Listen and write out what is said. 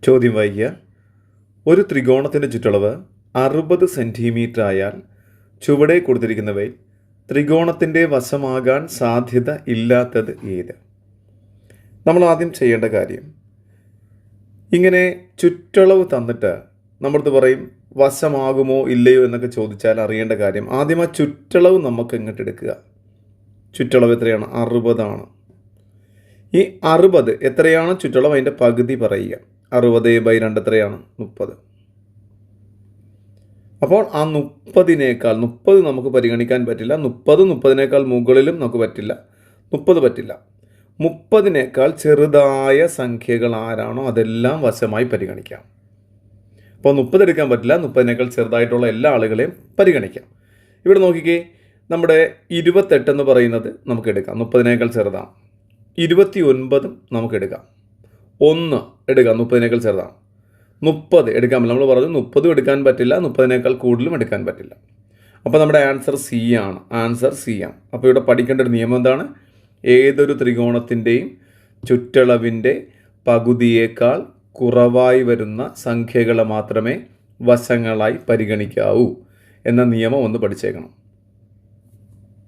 ചോദ്യം വായിക്കുക. ഒരു ത്രികോണത്തിൻ്റെ ചുറ്റളവ് 60 സെൻറ്റിമീറ്റർ ആയാൽ ചുവടെ കൊടുത്തിരിക്കുന്നവയിൽ ത്രികോണത്തിൻ്റെ വശമാകാൻ സാധ്യത ഇല്ലാത്തത് ഏത്? നമ്മൾ ആദ്യം ചെയ്യേണ്ട കാര്യം, ഇങ്ങനെ ചുറ്റളവ് തന്നിട്ട് നമ്മളടുത്ത് പറയും വശമാകുമോ ഇല്ലയോ എന്നൊക്കെ ചോദിച്ചാൽ അറിയേണ്ട കാര്യം, ആദ്യം ആ ചുറ്റളവ് നമുക്ക് ഇങ്ങോട്ട് എടുക്കുക. ചുറ്റളവ് എത്രയാണ്? 60 ആണ്. ഈ 60 എത്രയാണ് ചുറ്റളവ്? അതിൻ്റെ പകുതി പറയുക. 60/2 എത്രയാണ്? 30. അപ്പോൾ ആ 30 നമുക്ക് പരിഗണിക്കാൻ പറ്റില്ല. 30 മുകളിലും നമുക്ക് പറ്റില്ല. 30 പറ്റില്ല. 30 ചെറുതായ സംഖ്യകൾ ആരാണോ അതെല്ലാം വശമായി പരിഗണിക്കാം. അപ്പോൾ 30 എടുക്കാൻ പറ്റില്ല. 30 ചെറുതായിട്ടുള്ള എല്ലാ ആളുകളെയും പരിഗണിക്കാം. ഇവിടെ നോക്കിക്കേ, നമ്മുടെ 28 എന്ന് പറയുന്നത് നമുക്ക് എടുക്കാം, 30 ചെറുതാണ്. 29 നമുക്ക് എടുക്കാം. 1 എടുക്കാം, 30 ചെറുതാണ്. 30 എടുക്കാൻ പറ്റില്ല. നമ്മൾ പറഞ്ഞു 30 എടുക്കാൻ പറ്റില്ല, 30 കൂടുതലും എടുക്കാൻ പറ്റില്ല. അപ്പോൾ നമ്മുടെ ആൻസർ സി ആണ്. ആൻസർ സി ആണ്. അപ്പോൾ ഇവിടെ പഠിക്കേണ്ട ഒരു നിയമം എന്താണ്? ഏതൊരു ത്രികോണത്തിൻ്റെയും ചുറ്റളവിൻ്റെ പകുതിയേക്കാൾ കുറവായി വരുന്ന സംഖ്യകളെ മാത്രമേ വശങ്ങളായി പരിഗണിക്കാവൂ എന്ന നിയമം ഒന്ന് പഠിച്ചേക്കണം.